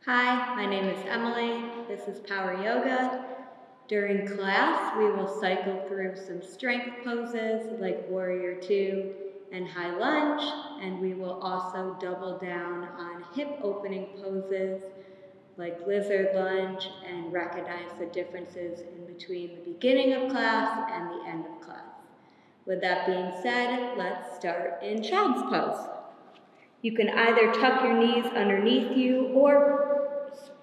Hi, my name is Emily. This is Power Yoga. During class, we will cycle through some strength poses like Warrior Two and High Lunge, and we will also double down on hip opening poses like Lizard Lunge and recognize the differences in between the beginning of class and the end of class. With that being said, let's start in Child's Pose. You can either tuck your knees underneath you or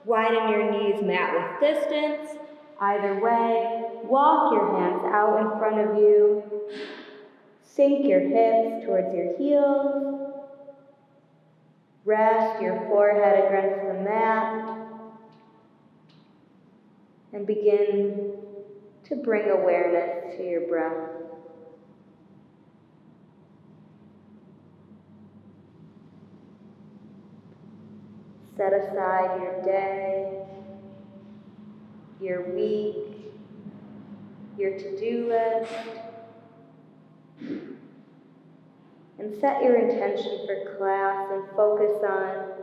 widen your knees mat with distance. Either way, walk your hands out in front of you. Sink your hips towards your heels. Rest your forehead against the mat. And begin to bring awareness to your breath. Set aside your day, your week, your to-do list, and set your intention for class and focus on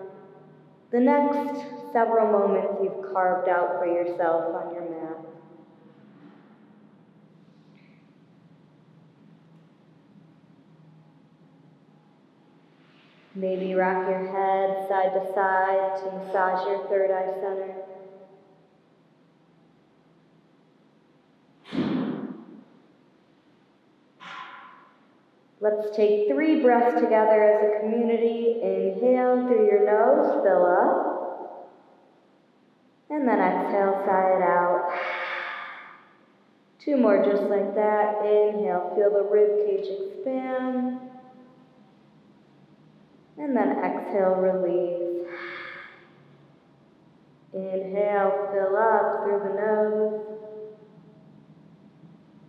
the next several moments you've carved out for yourself on your mat. Maybe rock your head side to side to massage your third eye center. Let's take 3 breaths together as a community. Inhale through your nose, fill up. And then exhale, sigh it out. 2 more just like that. Inhale, feel the rib cage expand. And then exhale, release. Inhale, fill up through the nose.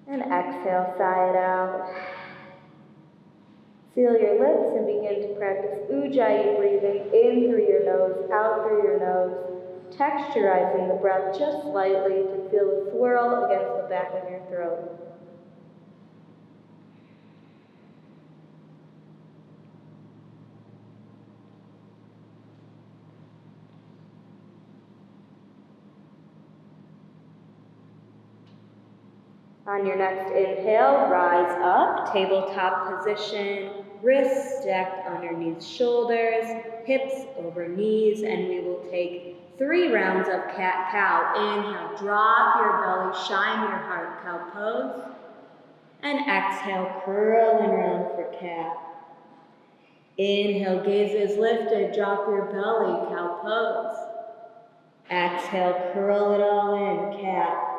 And exhale, sigh it out. Seal your lips and begin to practice Ujjayi breathing in through your nose, out through your nose, texturizing the breath just slightly to feel a swirl against the back of your throat. On your next inhale, rise up, tabletop position, wrists stacked underneath shoulders, hips over knees, and we will take 3 rounds of cat-cow. Inhale, drop your belly, shine your heart, cow pose. And exhale, curling around for cat. Inhale, gaze is lifted, drop your belly, cow pose. Exhale, curl it all in, cat.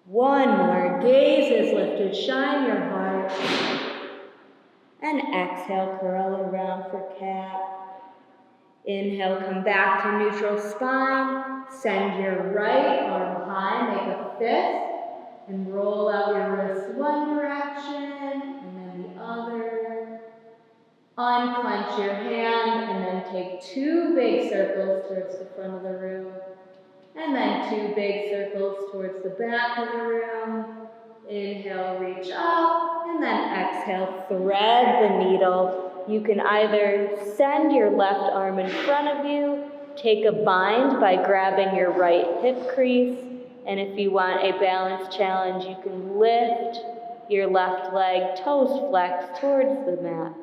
1 more, gaze is lifted, shine your heart. And exhale, curl it around for cat. Inhale, come back to neutral spine. Send your right arm high, make a fist. And roll out your wrist one direction, and then the other. Unclench your hand, and then take 2 big circles towards the front of the room. And then 2 big circles towards the back of the room. Inhale, reach up, and then exhale, thread the needle. You can either send your left arm in front of you, take a bind by grabbing your right hip crease, and if you want a balance challenge, you can lift your left leg, toes flexed towards the mat.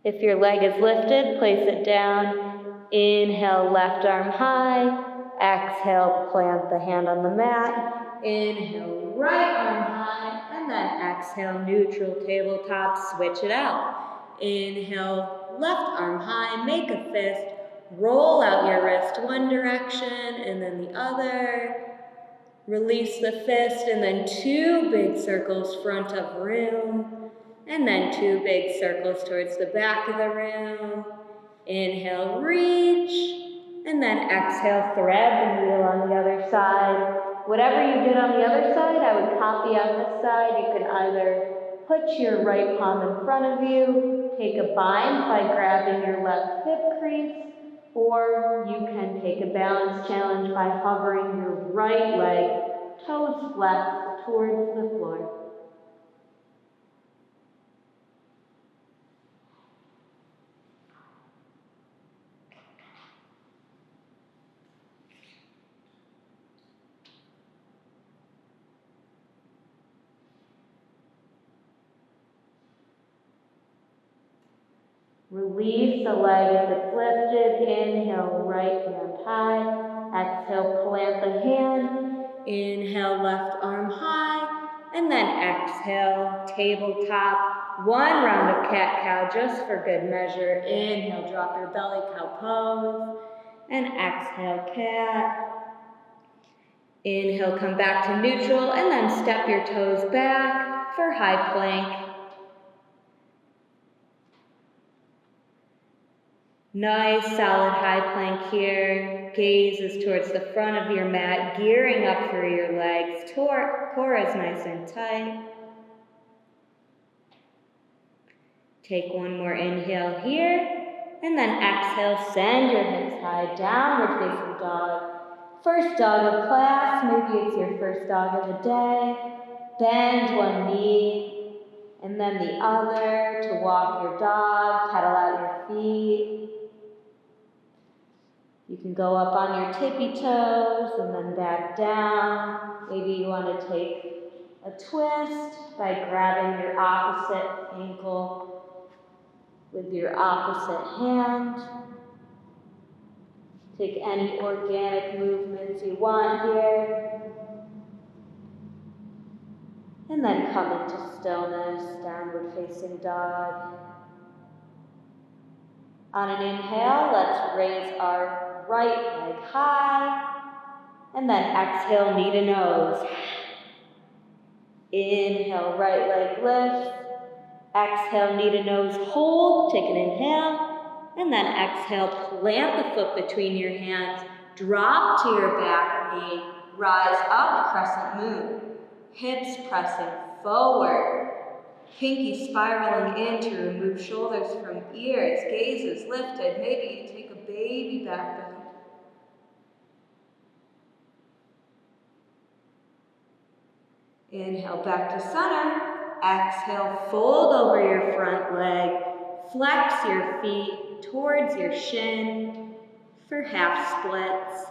If your leg is lifted, place it down. Inhale, left arm high. Exhale, plant the hand on the mat. Inhale, right arm high. And then exhale, neutral tabletop, switch it out. Inhale, left arm high, make a fist. Roll out your wrist one direction and then the other. Release the fist and then 2 big circles front of room. And then 2 big circles towards the back of the room. Inhale, reach. And then exhale, thread the needle on the other side. Whatever you did on the other side, I would copy on this side. You can either put your right palm in front of you, take a bind by grabbing your left hip crease, or you can take a balance balance challenge by hovering your right leg, toes flexed towards the floor. Release the leg if it's lifted. Inhale, right hand high. Exhale, plant the hand. Inhale, left arm high. And then exhale, tabletop. One round of cat-cow just for good measure. Inhale, drop your belly, cow pose. And exhale, cat. Inhale, come back to neutral. And then step your toes back for high plank. Nice, solid high plank here. Gaze is towards the front of your mat, gearing up through your legs. Core is nice and tight. Take one more inhale here, and then exhale, send your hips high, downward facing dog. First dog of class, maybe it's your first dog of the day. Bend one knee, and then the other to walk your dog, pedal out your feet. You can go up on your tippy toes and then back down. Maybe you want to take a twist by grabbing your opposite ankle with your opposite hand. Take any organic movements you want here. And then come into stillness, downward facing dog. On an inhale, let's raise our right leg high, and then exhale, knee to nose. Inhale, right leg lifts. Exhale, knee to nose, hold, take an inhale, and then exhale, plant the foot between your hands, drop to your back knee, rise up, crescent moon. Hips pressing forward. Pinky spiraling in to remove shoulders from ears, gaze is lifted. Maybe you take a baby back bend. Inhale back to center. Exhale, fold over your front leg. Flex your feet towards your shin for half splits.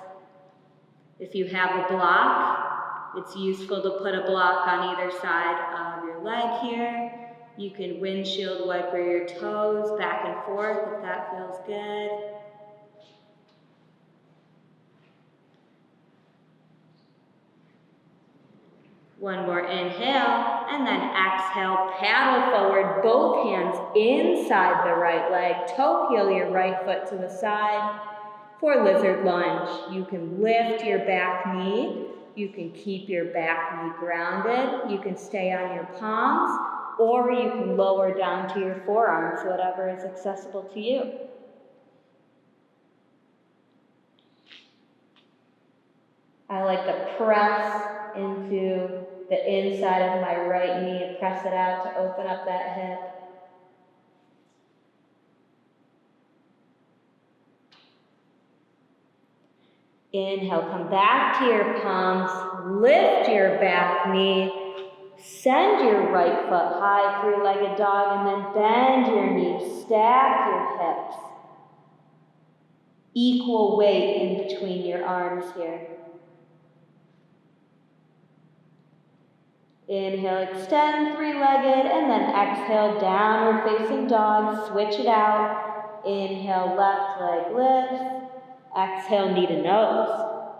If you have a block, it's useful to put a block on either side of your leg here. You can windshield wiper your toes back and forth if that feels good. One more inhale, and then exhale, paddle forward, both hands inside the right leg. Toe heel your right foot to the side for lizard lunge. You can lift your back knee. You can keep your back knee grounded. You can stay on your palms, or you can lower down to your forearms, whatever is accessible to you. I like to press into the inside of my right knee and press it out to open up that hip. Inhale, come back to your palms, lift your back knee, send your right foot high, three-legged dog, and then bend your knees, stack your hips. Equal weight in between your arms here. Inhale, extend, three-legged, and then exhale, downward facing dog, switch it out. Inhale, left leg lifts. Exhale, knee to nose.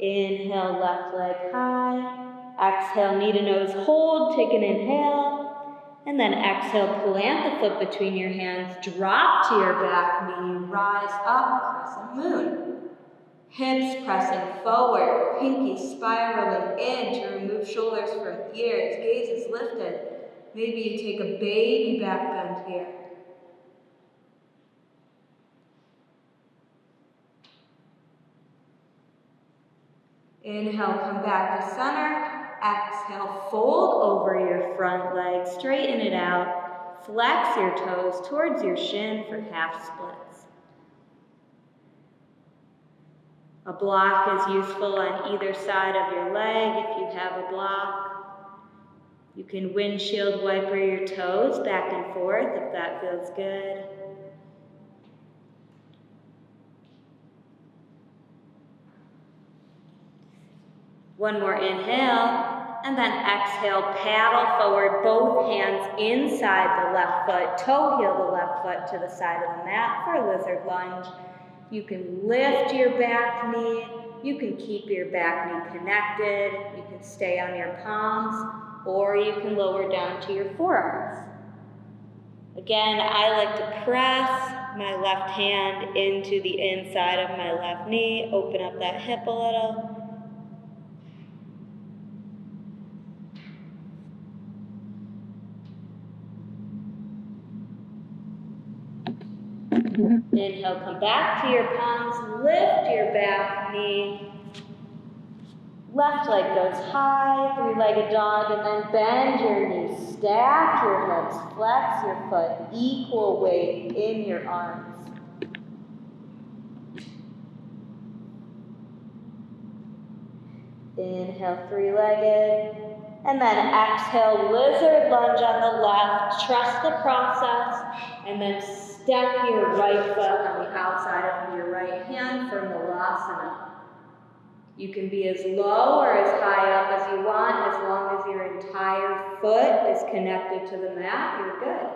Inhale, left leg high. Exhale, knee to nose, hold, take an inhale. And then exhale, plant the foot between your hands, drop to your back knee, rise up, crescent moon. Hips pressing forward, pinky spiraling in to remove shoulders from ears, gaze is lifted. Maybe you take a baby back bend here. Inhale, come back to center. Exhale, fold over your front leg, straighten it out. Flex your toes towards your shin for half splits. A block is useful on either side of your leg if you have a block. You can windshield wiper your toes back and forth if that feels good. One more inhale, and then exhale, paddle forward, both hands inside the left foot, toe heel the left foot to the side of the mat for a lizard lunge. You can lift your back knee, you can keep your back knee connected, you can stay on your palms, or you can lower down to your forearms. Again, I like to press my left hand into the inside of my left knee, open up that hip a little. Inhale, come back to your palms, lift your back knee. Left leg goes high, three-legged dog, and then bend your knees, stack your hips, flex your foot, equal weight in your arms. Inhale, three-legged, and then exhale, lizard lunge on the left, trust the process, and then step your right foot on the outside of your right hand for Malasana. You can be as low or as high up as you want, as long as your entire foot is connected to the mat, you're good.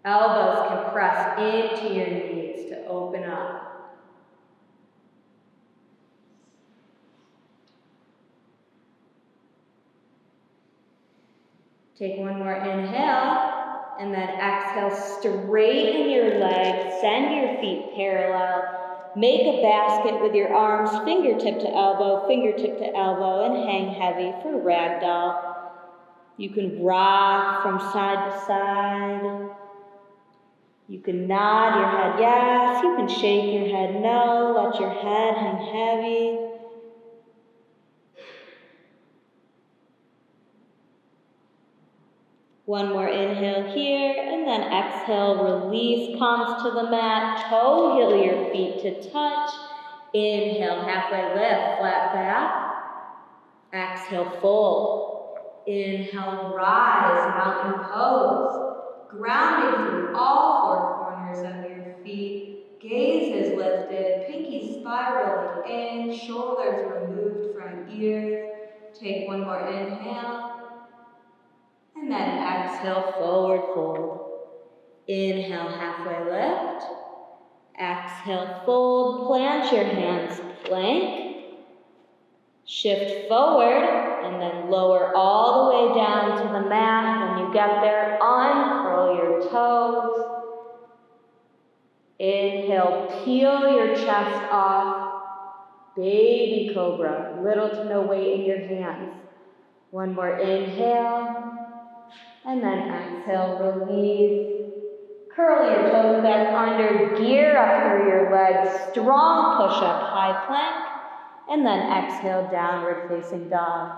Elbows can press into your knees to open up. Take one more inhale, and then exhale, straighten your legs, send your feet parallel. Make a basket with your arms, fingertip to elbow, and hang heavy for ragdoll. You can rock from side to side. You can nod your head yes, you can shake your head no, let your head hang heavy. One more inhale here, and then exhale, release palms to the mat, toe heel your feet to touch. Inhale, halfway lift, flat back. Exhale, fold. Inhale, rise, mountain pose. Grounding through all four corners of your feet. Gaze is lifted, pinky spiraling in, shoulders removed from ears. Take one more inhale. And then exhale, forward fold. Inhale, halfway lift. Exhale, fold. Plant your hands, plank. Shift forward, and then lower all the way down to the mat. When you get there, uncurl your toes. Inhale, peel your chest off. Baby cobra, little to no weight in your hands. One more inhale. And then exhale, release. Curl your toes back under, gear up through your legs, strong push-up, high plank, and then exhale, downward facing dog.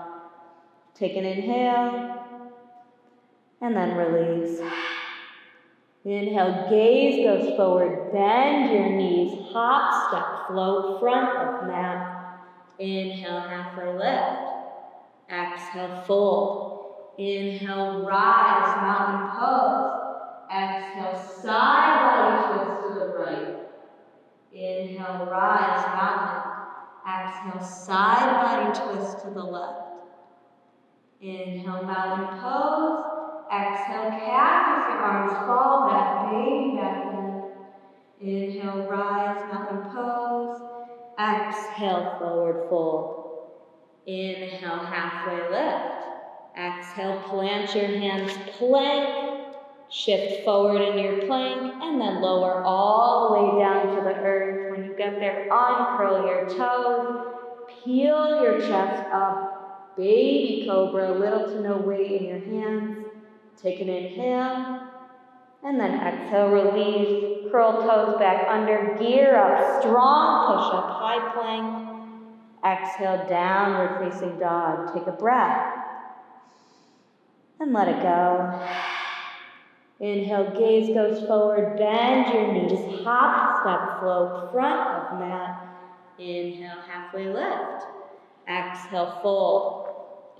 Take an inhale, and then release. Inhale, gaze goes forward, bend your knees, hop, step, float, front of mat. Inhale, halfway lift. Exhale, fold. Inhale, rise, mountain pose. Exhale, side body twist to the right. Inhale, rise, mountain. Exhale, side body twist to the left. Inhale, mountain pose. Exhale, cactus, your arms fall back, baby back in. Inhale, rise, mountain pose. Exhale, forward fold. Inhale, halfway lift. Exhale, plant your hands, plank. Shift forward in your plank, and then lower all the way down to the earth. When you get there, uncurl your toes. Peel your chest up. Baby cobra, little to no weight in your hands. Take an inhale, and then exhale, release. Curl toes back under, gear up, strong push-up, high plank. Exhale, downward facing dog. Take a breath. And let it go. Inhale, gaze goes forward, bend your knees, hop, step, float, front of mat. Inhale, halfway lift. Exhale, fold.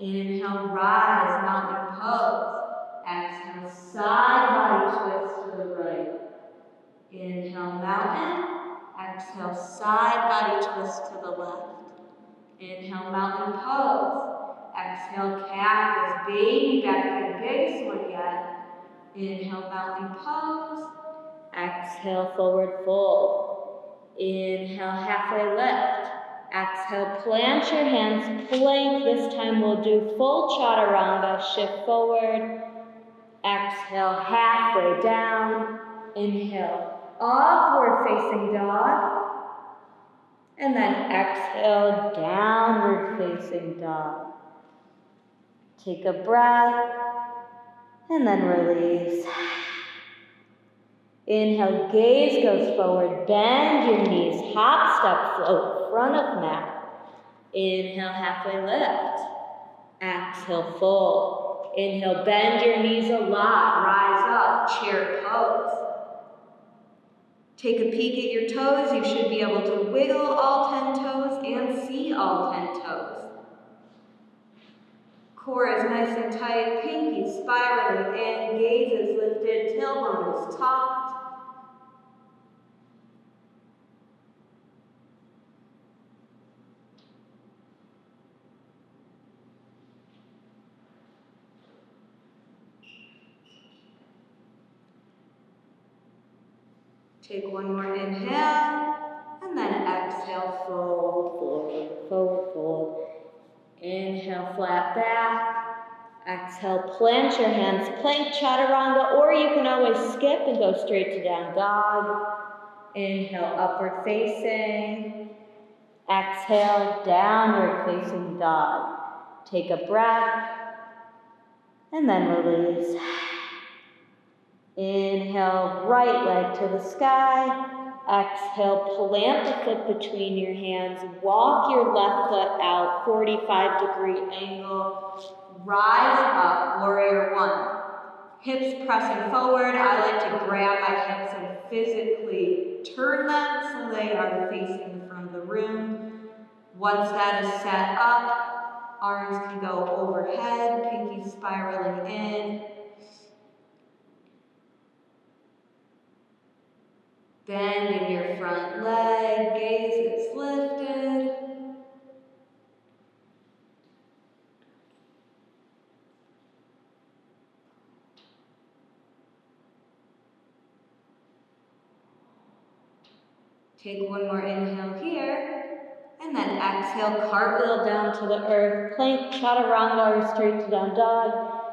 Inhale, rise, mountain pose. Exhale, side body twist to the right. Inhale, mountain. Exhale, side body twist to the left. Inhale, mountain pose. Exhale, cactus, baby back to the biggest one yet. Inhale, mountain pose. Exhale, forward fold. Inhale, halfway lift. Exhale, plant your hands, plank. This time we'll do full chaturanga, shift forward. Exhale, halfway down. Inhale, upward facing dog. And then exhale, downward facing dog. Take a breath, and then release. Inhale, gaze goes forward, bend your knees, hop, step, float, front of mat. Inhale, halfway lift. Exhale, fold. Inhale, bend your knees a lot, rise up, chair pose. Take a peek at your toes. You should be able to wiggle all 10 toes and see all 10 toes. Core is nice and tight, pinky spiraling in, gaze is lifted, tailbone is tucked. Take one more inhale, and then exhale, fold, forward, forward, fold. Inhale, flat back. Exhale, plant your hands, plank chaturanga, or you can always skip and go straight to down dog. Inhale, upward facing. Exhale, downward facing dog. Take a breath, and then release. Inhale, right leg to the sky. Exhale, plant the foot between your hands. Walk your left foot out, 45-degree angle. Rise up, warrior one. Hips pressing forward. I like to grab my hips and physically turn them so they are facing the front of the room. Once that is set up, arms can go overhead, pinky spiraling in. Bend in your front leg, gaze is lifted. Take one more inhale here, and then exhale, cartwheel down to the earth, plank chaturanga or straight to down dog.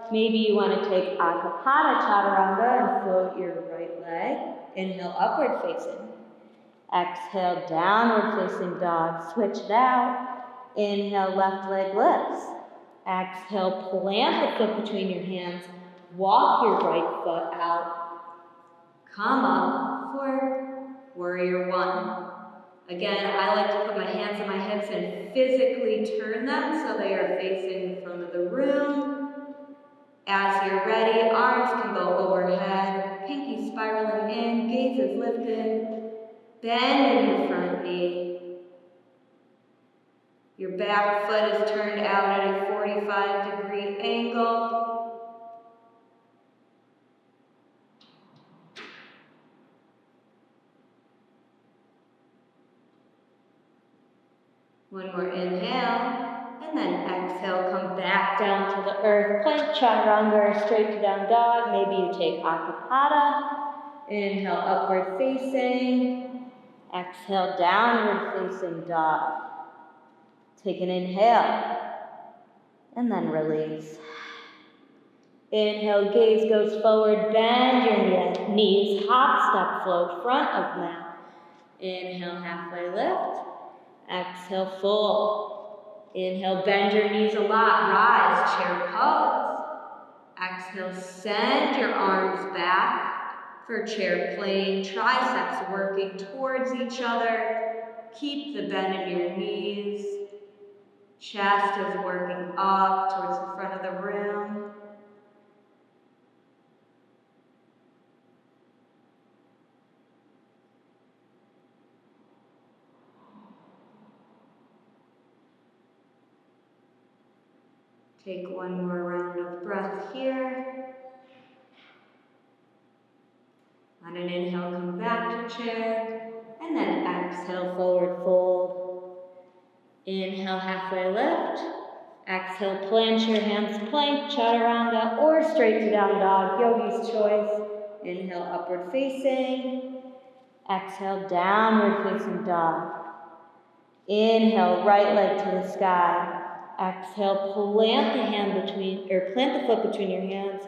Maybe you want to take akapada chaturanga and float your right leg. Inhale, upward facing. Exhale, downward facing dog. Switch it out. Inhale, left leg lifts. Exhale, plant the foot between your hands. Walk your right foot out. Come up for warrior one. Again, I like to put my hands on my hips and physically turn them so they are facing the front of the room. As you're ready, arms can go overhead, pinky spiraling in, gaze is lifted. Bend in your front knee. Your back foot is turned out at a 45-degree angle. One more inhale, and then exhale, come back down to the earth. Plank chaturanga or straight to down dog. Maybe you take akapada. Inhale, upward facing. Exhale, downward facing dog. Take an inhale, and then release. Inhale, gaze goes forward, bend your knees, hop, step, float, front of mat. Inhale, halfway lift. Exhale, fold. Inhale, bend your knees a lot, rise, chair pose. Exhale, send your arms back for chair plane, triceps working towards each other. Keep the bend in your knees. Chest is working up towards the front of the room. Take one more round of breath here. On an inhale, come back to chair, and then exhale, forward fold. Inhale, halfway lift. Exhale, plant your hands, plank, chaturanga, or straight to down dog, yogi's choice. Inhale, upward facing. Exhale, downward facing dog. Inhale, right leg to the sky. Exhale, plant the foot between your hands.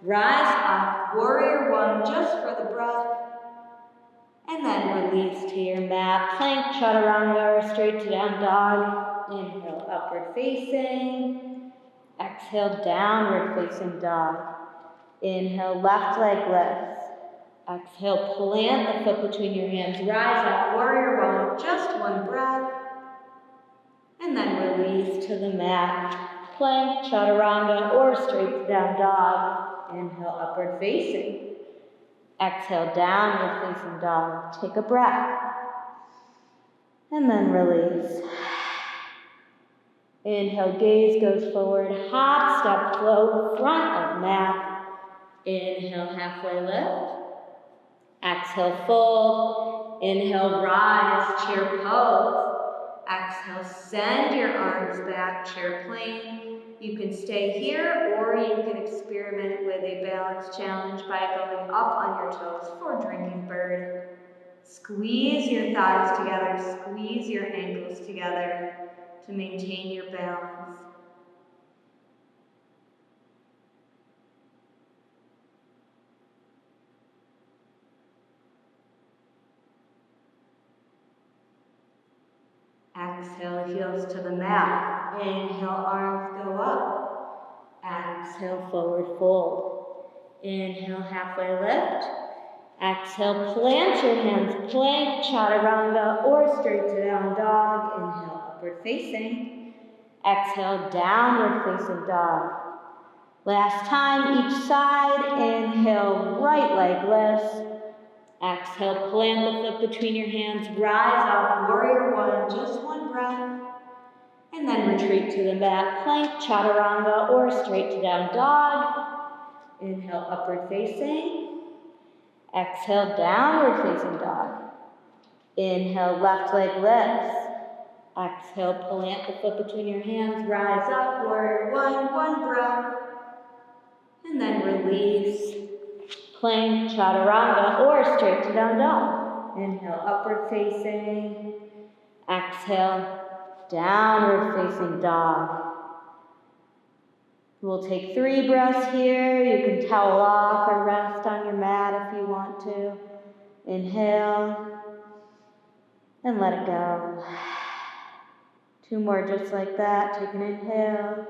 Rise up, warrior one, just for the breath. And then release to your mat, plank, chaturanga, or straight to down dog. Inhale, upward facing. Exhale, downward facing dog. Inhale, left leg lifts. Exhale, plant the foot between your hands. Rise up, warrior one, just one breath. And then release to the mat, plank, chaturanga, or straight to down dog. Inhale, upward facing. Exhale, downward facing dog. Take a breath. And then release. Inhale, gaze goes forward, hop, step, float, front of mat. Inhale, halfway lift. Exhale, fold. Inhale, rise, chair pose. Exhale, send your arms back, chair plane. You can stay here, or you can experiment with a balance challenge by going up on your toes for drinking bird. Squeeze your thighs together, squeeze your ankles together to maintain your balance. Exhale, heels to the mat. Inhale, arms go up. Exhale, forward fold. Inhale, halfway lift. Exhale, plant your hands, plank, chaturanga, or straight to down dog. Inhale, upward facing. Exhale, downward facing dog. Last time, each side. Inhale, right leg lifts. Exhale, plant the foot between your hands, rise up, warrior one, just one breath. And then retreat to the mat, plank, chaturanga, or straight to down dog. Inhale, upward facing. Exhale, downward facing dog. Inhale, left leg lifts. Exhale, plant the foot between your hands, rise up, warrior one breath. And then release. Plank, chaturanga, or straight to down dog. Inhale, upward facing. Exhale, downward facing dog. We'll take 3 breaths here. You can towel off or rest on your mat if you want to. Inhale, and let it go. 2 more just like that. Take an inhale,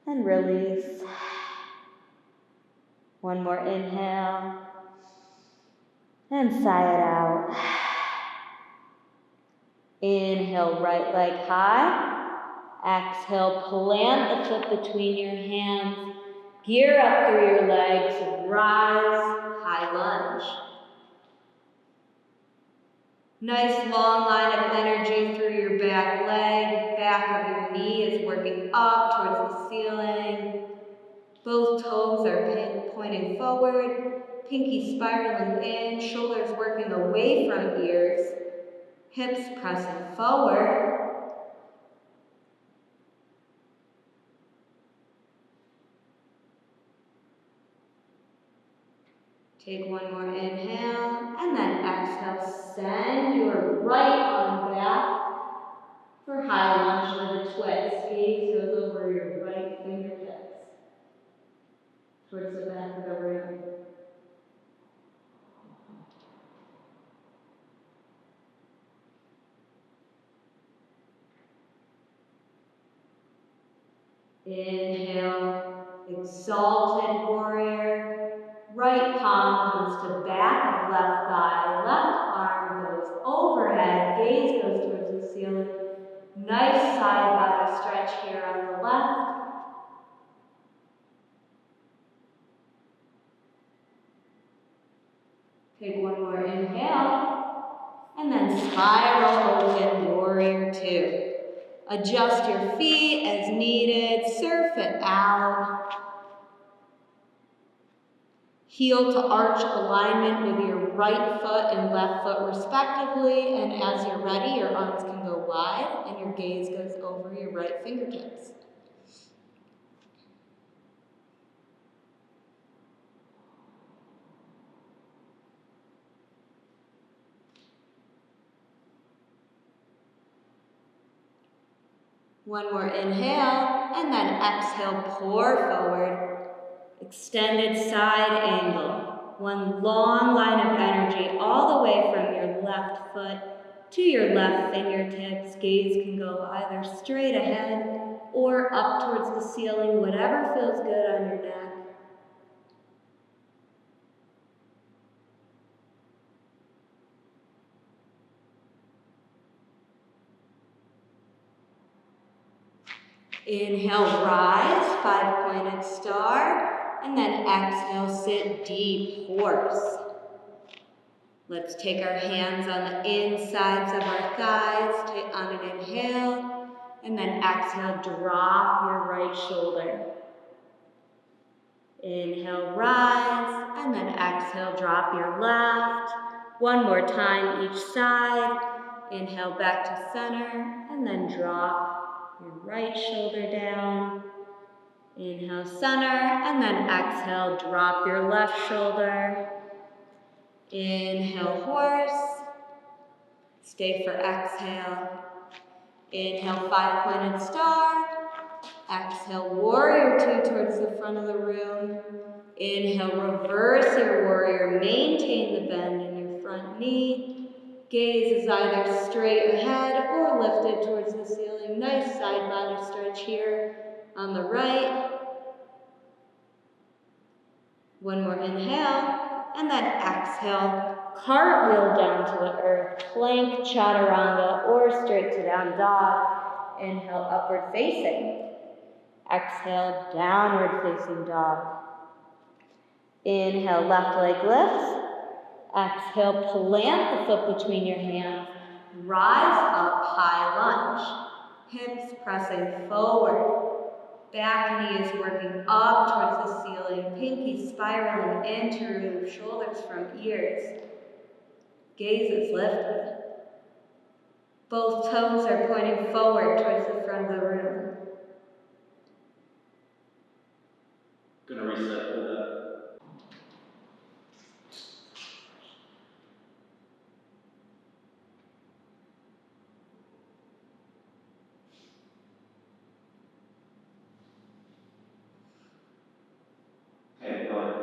and release. 1 more inhale, and sigh it out. Inhale, right leg high. Exhale, plant the foot between your hands. Gear up through your legs, rise, high lunge. Nice long line of energy through your back leg. Back of your knee is working up towards the ceiling. Both toes are pointing forward, pinky spiraling in, shoulders working away from ears, hips pressing forward. Take 1 more inhale, and then exhale, send your right arm back for high lunge with a twist. Gaze goes over your right fingertips towards the back of the room. Inhale, exalted warrior. Right palm comes to back of left thigh. Left arm goes overhead. Gaze goes towards the ceiling. Nice side body stretch here on the left. Take 1 more inhale. And then spiral open, warrior 2. Adjust your feet as needed, surf it out. Heel to arch alignment with your right foot and left foot respectively, and as you're ready, your arms can go wide and your gaze goes over your right fingertips. One more inhale, and then exhale, pour forward. Extended side angle. One long line of energy all the way from your left foot to your left fingertips. Gaze can go either straight ahead or up towards the ceiling, whatever feels good on your neck. Inhale, rise, 5-pointed star, and then exhale, sit deep horse. Let's take our hands on the insides of our thighs, take on an inhale, and then exhale, drop your right shoulder. Inhale, rise, and then exhale, drop your left. One more time each side. Inhale back to center, and then drop your right shoulder down. Inhale, center, and then exhale, drop your left shoulder. Inhale, horse. Stay for exhale. Inhale, 5-pointed star. Exhale, warrior 2 towards the front of the room. Inhale, reverse your warrior. Maintain the bend in your front knee. Gaze is either straight ahead or lifted towards the ceiling. Nice side body stretch here on the right. One more inhale, and then exhale. Cartwheel down to the earth, plank, chaturanga, or straight to down dog. Inhale, upward facing. Exhale, downward facing dog. Inhale, left leg lifts. Exhale, plant the foot between your hands. Rise up, high lunge. Hips pressing forward. Back knee is working up towards the ceiling. Pinky spiraling in to remove shoulders from ears. Gaze is lifted. Both toes are pointing forward towards the front of the room. Gonna reset for that. Okay, go ahead.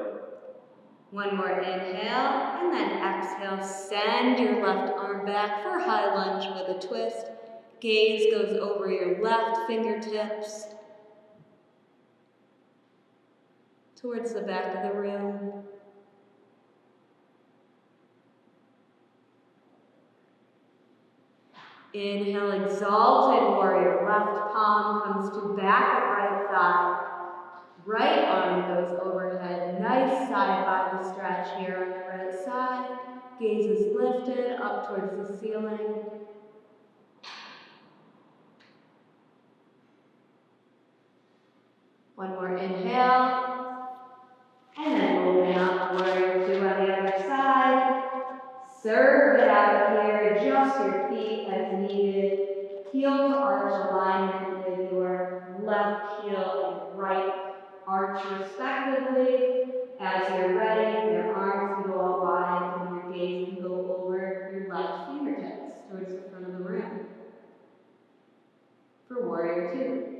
One more inhale, and then exhale. Send your left arm back for high lunge with a twist. Gaze goes over your left fingertips towards the back of the room. Inhale, exalted warrior. Left palm comes to back of right thigh. Right arm goes overhead. Nice side body stretch here on the right side. Gaze is lifted up towards the ceiling. One more inhale. And then moving up, warrior 2 on the other side. Serve it out here. Adjust your feet as needed. Heel to arch alignment with your left heel and right arch respectively. As you're ready, your arms can go out wide and your gaze can go over your left fingertips towards the front of the room. For warrior 2.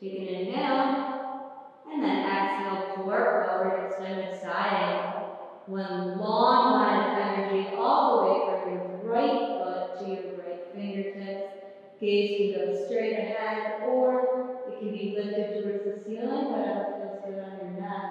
Take an inhale, and then exhale, pour forward, extended side angle. One long line of energy all the way from your right foot to your right fingertips. Gaze can go straight ahead, or it can be lifted towards the ceiling, whatever feels good on your neck.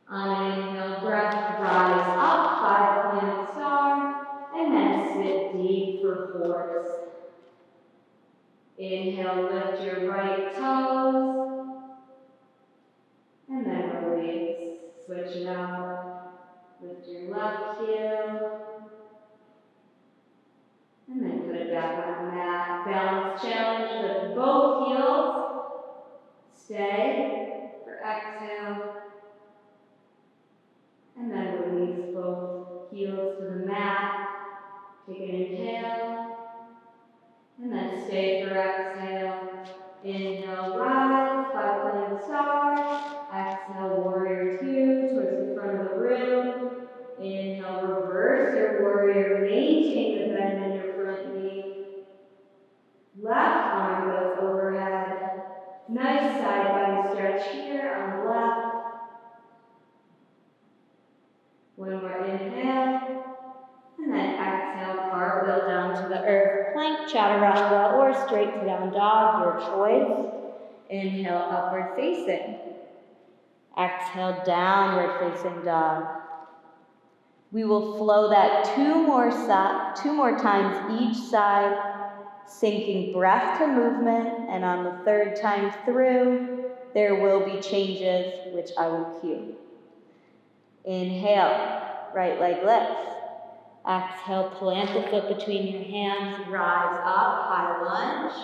On an inhale, breath rise up, 5-pointed star, and then Inhale, lift your right toes. And then release. Switch it out. Lift your left heel. And then put it back on the mat. Balance challenge with both heels. Stay for exhale. And then release both heels to the mat. Take an inhale. And then stay for exhale. Inhale, rise, five-pointed star. Exhale, warrior two towards the front of the room. Inhale, reverse your warrior. Maintain the bend in your front knee. Left arm goes overhead. Nice side body stretch here on the left. One more inhale. And then exhale, cartwheel down to the earth. Plank, chaturanga, or straight to down dog, your choice. Inhale, upward facing. Exhale, downward facing dog. We will flow that two more times each side, syncing breath to movement, and on the third time through, there will be changes, which I will cue. Inhale, right leg lifts. Exhale, plant the foot between your hands, rise up, high lunge.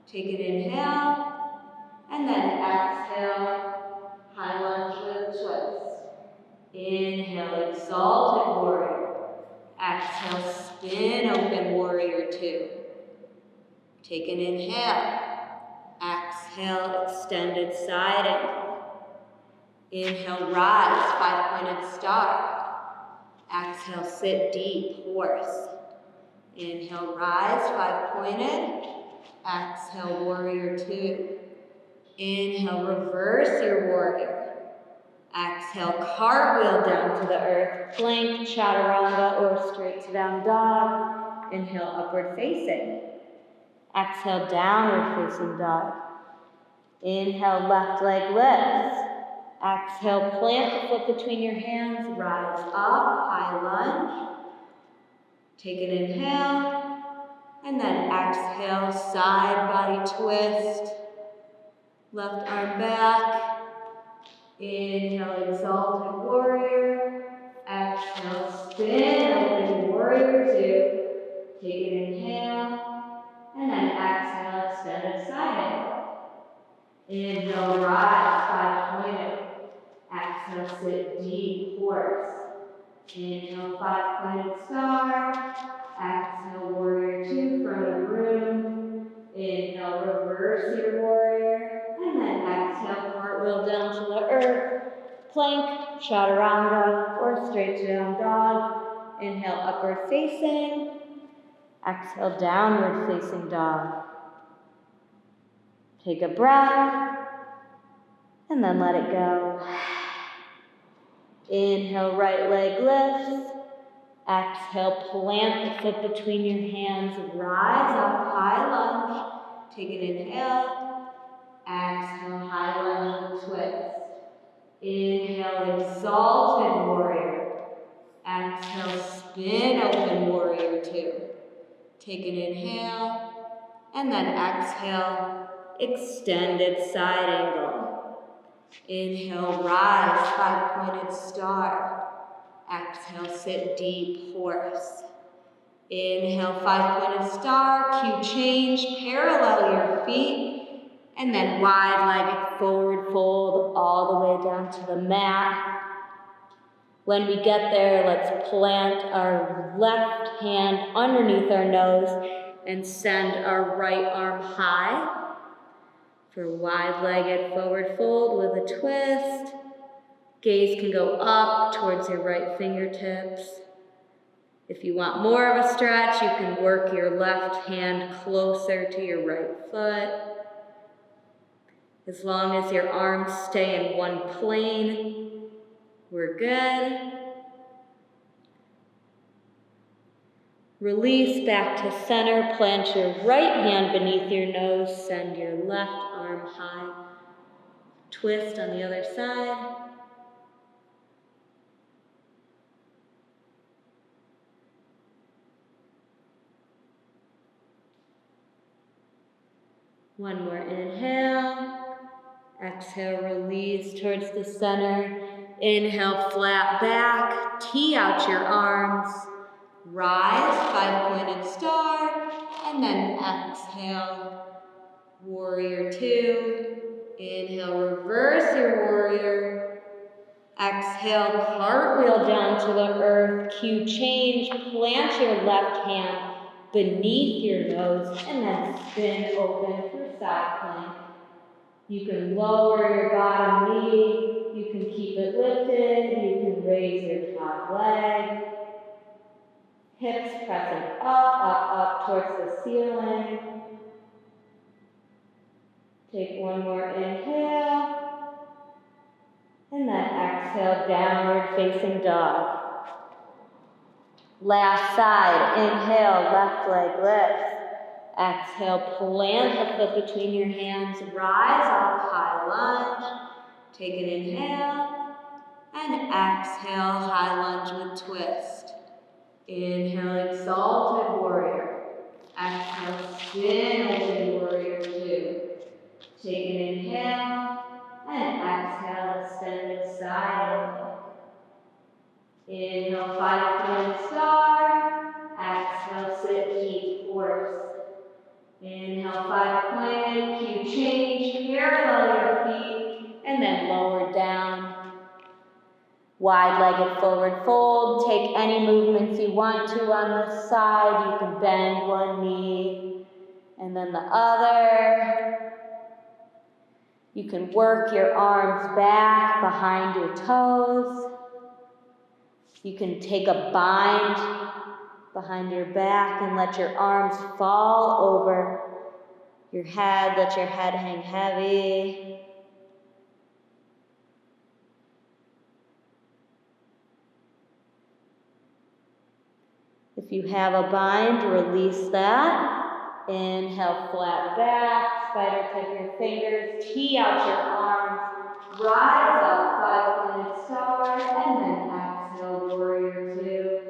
Take an inhale, and then exhale, high lunge with a twist. Inhale, exalted warrior. Exhale, spin open warrior two. Take an inhale. Exhale, extended side angle. Inhale, rise, five-pointed star. Exhale, sit deep, horse. Inhale, rise, five-pointed. Exhale, warrior two. Inhale, reverse your warrior. Exhale, cartwheel down to the earth. Plank, chaturanga, or straight to down dog. Inhale, upward facing. Exhale, downward facing dog. Inhale, left leg lifts. Exhale, plant the foot between your hands, rise up, high lunge. Take an inhale, and then exhale, side body twist. Left arm back. Inhale, exalted warrior. Exhale, spin open warrior two. Take an inhale, and then exhale, extended side angle. Inhale, rise, five-pointed. Exhale, sit deep, horse. Inhale, five-pointed star. Exhale, warrior two, front of the room. Inhale, reverse your warrior. And then exhale, cartwheel down to the earth. Plank, chaturanga, or straight to down dog. Inhale, upward facing. Exhale, downward facing dog. Take a breath, and then let it go. Inhale, right leg lifts. Exhale, plant the foot between your hands. Rise up, high lunge. Take an inhale. Exhale, high lunge with twist. Inhale, exalted warrior. Exhale, spin open warrior two. Take an inhale. And then exhale, extended side angle. Inhale, rise, five-pointed star. Exhale, sit deep, horse. Inhale, five-pointed star, cue change, parallel your feet, and then wide-legged forward fold all the way down to the mat. When we get there, let's plant our left hand underneath our nose and send our right arm high. For wide-legged forward fold with a twist. Gaze can go up towards your right fingertips. If you want more of a stretch, you can work your left hand closer to your right foot. As long as your arms stay in one plane, we're good. Release back to center. Plant your right hand beneath your nose. Send your left arm high. Twist on the other side. One more inhale. Exhale, release towards the center. Inhale, flat back. Tee out your arms. Rise, five-pointed star. And then exhale, warrior two. Inhale, reverse your warrior. Exhale, cartwheel down to the earth. Cue change. Plant your left hand beneath your nose and then spin open for side plank. You can lower your bottom knee. You can keep it lifted. You can raise your top leg. Hips pressing up towards the ceiling. Take one more inhale. And then exhale, downward facing dog. Last side, inhale, left leg lifts. Exhale, plant the foot between your hands, rise up, high lunge. Take an inhale, and exhale, high lunge with twist. Inhale, exalted warrior. Exhale, spin open warrior two. Take an inhale, and exhale, extended side angle. Inhale, five-pointed star. Exhale, sit, keep, horse. Inhale, five-pointed, cue change, parallel your feet, and then lower down. Wide-legged forward fold. Take any movements you want to on this side. You can bend one knee, and then the other. You can work your arms back behind your toes. You can take a bind behind your back and let your arms fall over your head. Let your head hang heavy. If you have a bind, release that. Inhale, flat back, spider tip your fingers, tee out your arms, rise up, five-pointed star, and then exhale, warrior two.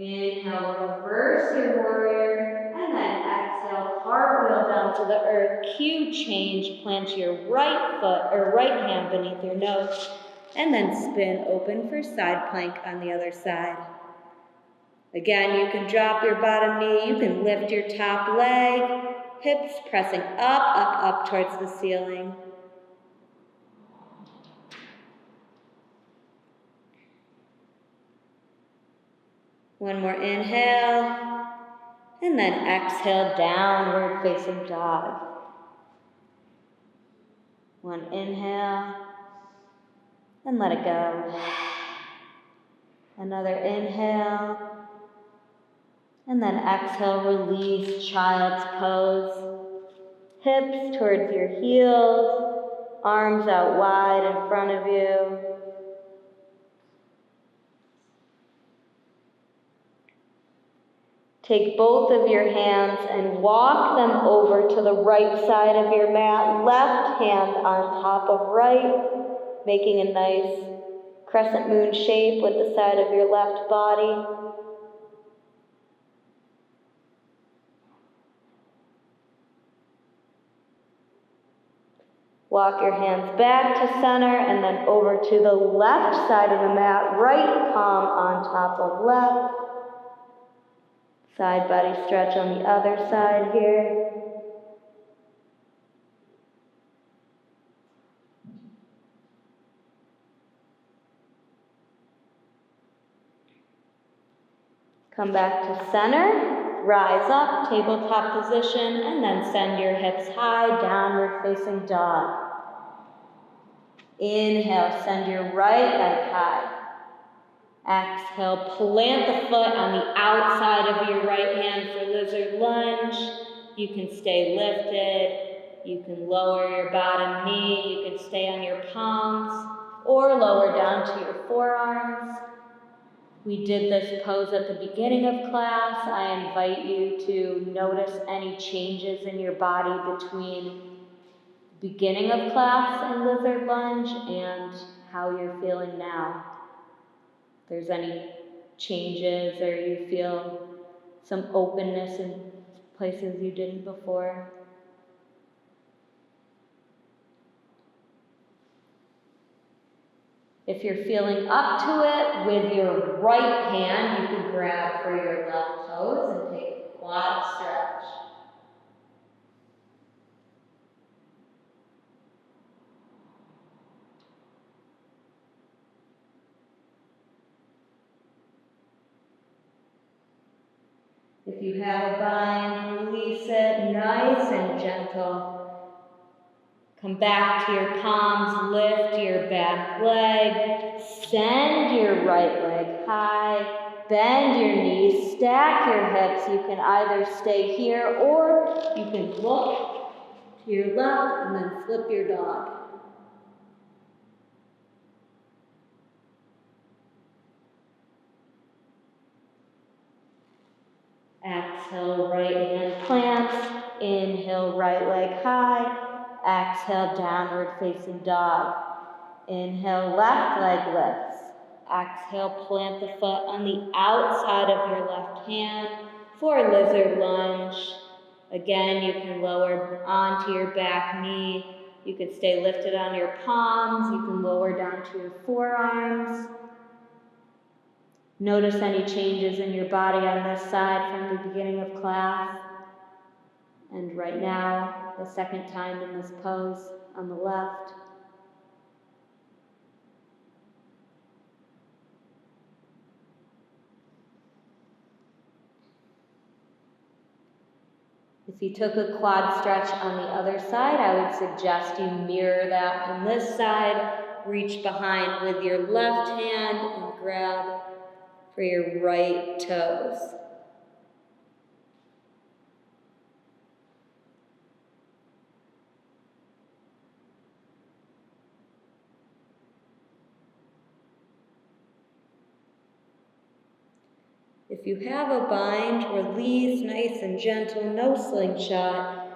Inhale, reverse your warrior, and then exhale, cartwheel down to the earth. Cue change, plant your right foot or right hand beneath your nose, and then spin open for side plank on the other side. Again, you can drop your bottom knee, you can lift your top leg, hips pressing up towards the ceiling. One more inhale, and then exhale, downward facing dog. One inhale, and let it go. Another inhale, and then exhale, release child's pose. Hips towards your heels, arms out wide in front of you. Take both of your hands and walk them over to the right side of your mat, left hand on top of right, making a nice crescent moon shape with the side of your left body. Walk your hands back to center and then over to the left side of the mat, right palm on top of left. Side body stretch on the other side here. Come back to center, rise up, tabletop position, and then send your hips high, downward facing dog. Inhale, send your right leg high. Exhale, plant the foot on the outside of your right hand for lizard lunge. You can stay lifted. You can lower your bottom knee. You can stay on your palms or lower down to your forearms. We did this pose at the beginning of class. I invite you to notice any changes in your body between the beginning of class and lizard lunge and how you're feeling now. If there's any changes or you feel some openness in places you didn't before. If you're feeling up to it, with your right hand, you can grab for your left toes and take a quad stretch. If you have a bind, release it nice and gentle. Come back to your palms, lift your back leg, send your right leg high, bend your knees, stack your hips. You can either stay here or you can look to your left and then flip your dog. Exhale, right hand plants. Inhale, right leg high. Exhale, downward facing dog. Inhale, left leg lifts. Exhale, plant the foot on the outside of your left hand for lizard lunge. Again, you can lower onto your back knee. You can stay lifted on your palms. You can lower down to your forearms. Notice any changes in your body on this side from the beginning of class. And right now, the second time in this pose on the left. If you took a quad stretch on the other side, I would suggest you mirror that on this side. Reach behind with your left hand and grab for your right toes. If you have a bind, release nice and gentle, no slingshot.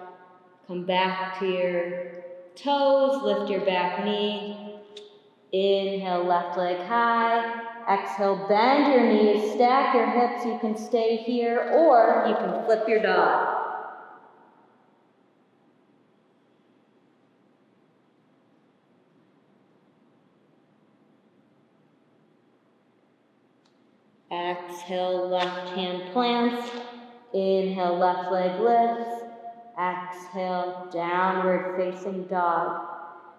Come back to your toes, lift your back knee. Inhale, left leg high. Exhale, bend your knees, stack your hips. You can stay here or you can flip your dog. Exhale, left hand plants. Inhale, left leg lifts. Exhale, downward facing dog.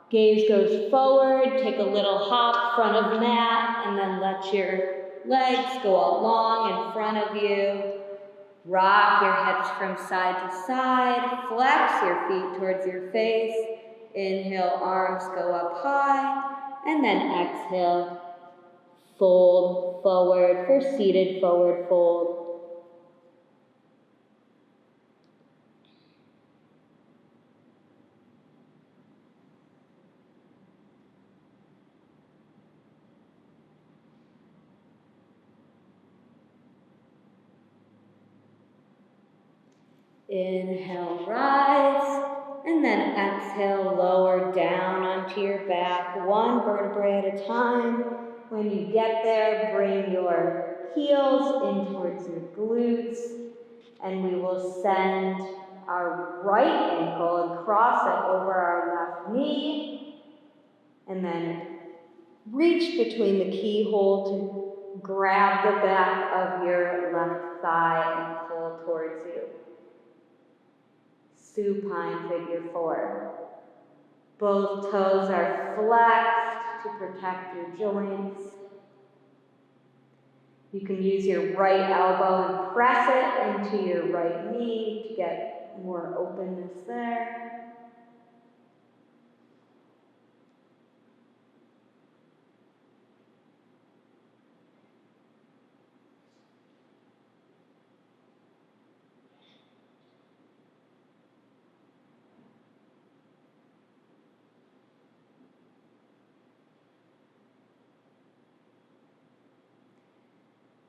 Gaze goes forward, take a little hop, front of mat, and then let your legs go out long in front of you. Rock your hips from side to side. Flex your feet towards your face. Inhale, arms go up high. And then exhale, fold forward for seated forward fold. Inhale, rise, and then exhale, lower down onto your back, one vertebrae at a time. When you get there, bring your heels in towards your glutes, and we will send our right ankle and cross it over our left knee, and then reach between the keyhole to grab the back of your left thigh and pull towards you. Supine figure 4. Both toes are flexed to protect your joints. You can use your right elbow and press it into your right knee to get more openness there.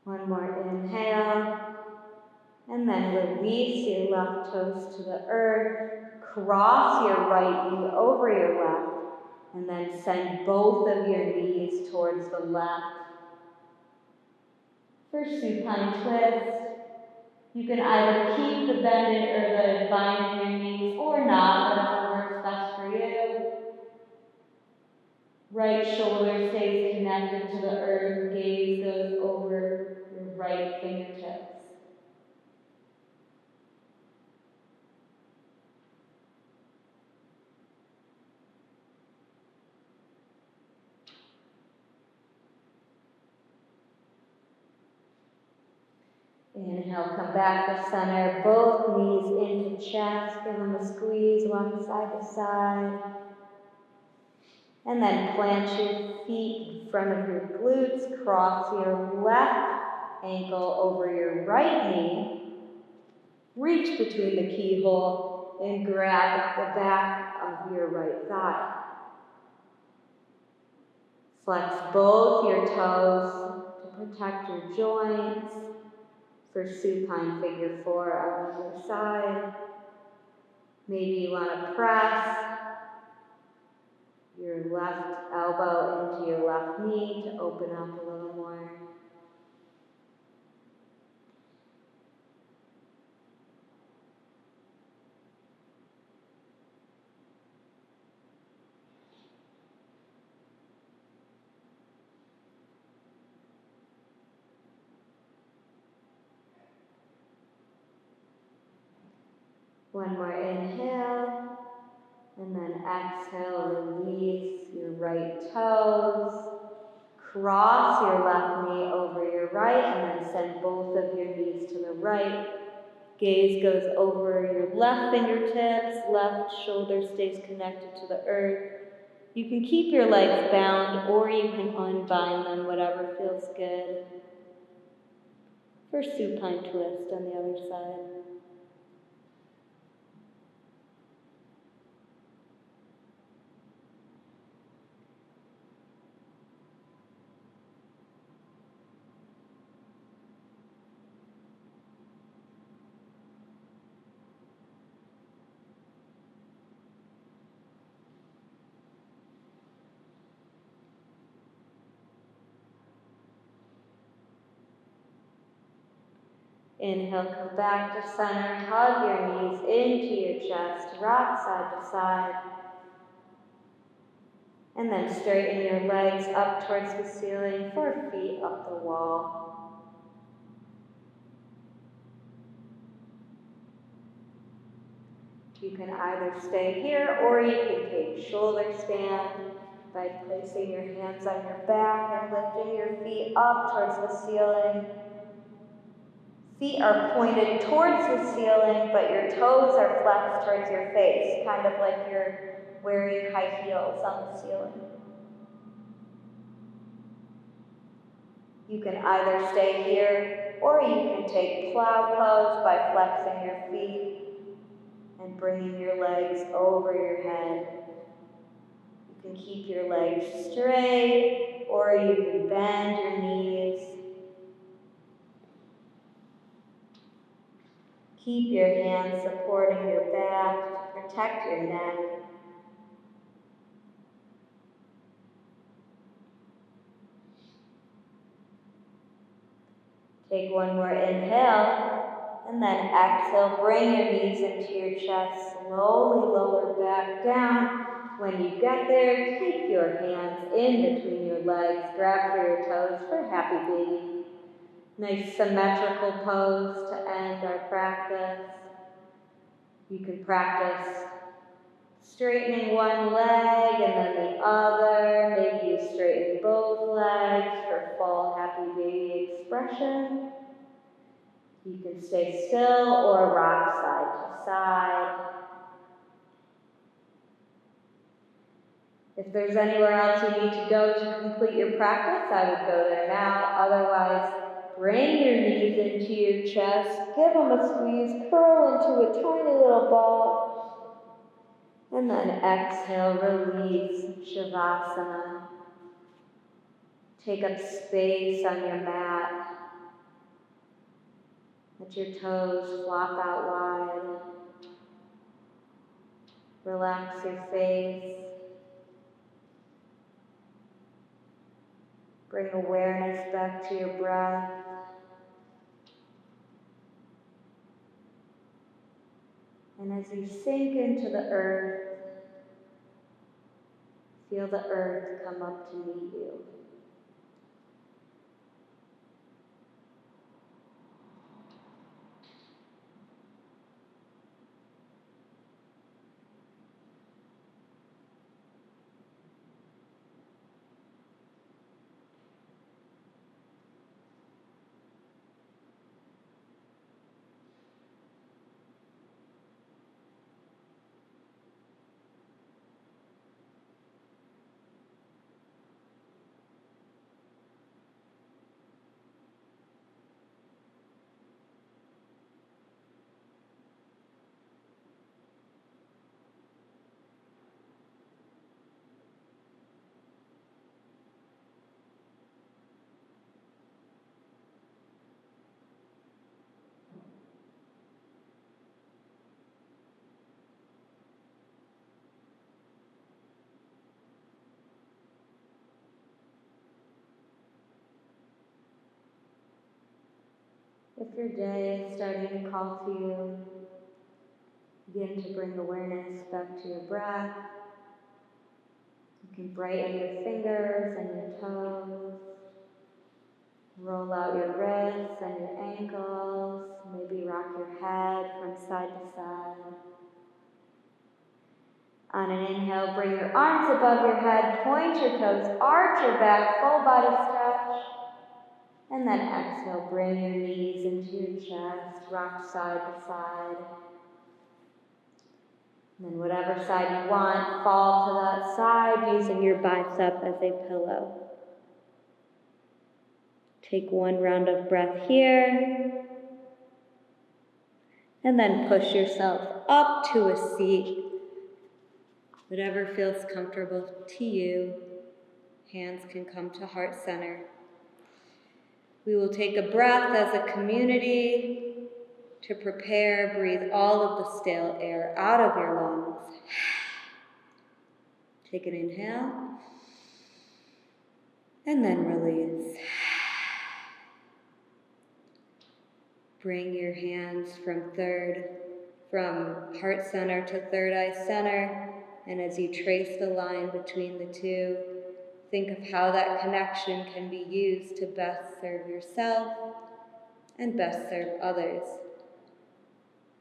One more inhale, and then release your left toes to the earth. Cross your right knee over your left, and then send both of your knees towards the left. For supine twist, you can either keep the bend or the bind in your knees or not, whatever works best for you. Right shoulder stays connected to the earth, gaze goes over your right fingertips. Inhale, come back to center, both knees into chest, give them a squeeze, one side to side. And then plant your feet in front of your glutes, cross your left ankle over your right knee, reach between the keyhole, and grab the back of your right thigh. Flex both your toes to protect your joints. For supine figure 4 on the other side. Maybe you want to press your left elbow into your left knee to open up a little more. One more inhale, and then exhale, release your right toes. Cross your left knee over your right, and then send both of your knees to the right. Gaze goes over your left fingertips, left shoulder stays connected to the earth. You can keep your legs bound, or you can unbind them, whatever feels good. For supine twist on the other side. Inhale, come back to center, hug your knees into your chest, rock side to side. And then straighten your legs up towards the ceiling, 4 feet up the wall. You can either stay here or you can take shoulder stand by placing your hands on your back and lifting your feet up towards the ceiling. Feet are pointed towards the ceiling, but your toes are flexed towards your face, kind of like you're wearing high heels on the ceiling. You can either stay here, or you can take plow pose by flexing your feet and bringing your legs over your head. You can keep your legs straight, or you can bend your knees. Keep your hands supporting your back to protect your neck. Take one more inhale, and then exhale. Bring your knees into your chest. Slowly lower back down. When you get there, take your hands in between your legs. Grab for your toes for happy baby. Nice symmetrical pose to end our practice. You can practice straightening one leg and then the other. Maybe you straighten both legs for full happy baby expression. You can stay still or rock side to side. If there's anywhere else you need to go to complete your practice, I would go there now. Otherwise, bring your knees into your chest, give them a squeeze, curl into a tiny little ball, and then exhale, release, Shavasana. Take up space on your mat. Let your toes flop out wide. Relax your face. Bring awareness back to your breath. And as you sink into the earth, feel the earth come up to meet you. If your day is starting to call to you, begin to bring awareness back to your breath. You can brighten your fingers and your toes. Roll out your wrists and your ankles. Maybe rock your head from side to side. On an inhale, bring your arms above your head, point your toes, arch your back, full body stretch. And then exhale, bring your knees into your chest, rock side to side. And then whatever side you want, fall to that side using your bicep as a pillow. Take one round of breath here. And then push yourself up to a seat. Whatever feels comfortable to you. Hands can come to heart center. We will take a breath as a community to prepare. Breathe all of the stale air out of your lungs. Take an inhale. And then release. Bring your hands from heart center to third eye center. And as you trace the line between the two, think of how that connection can be used to best serve yourself and best serve others.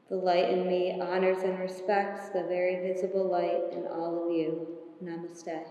The light in me honors and respects the very visible light in all of you. Namaste.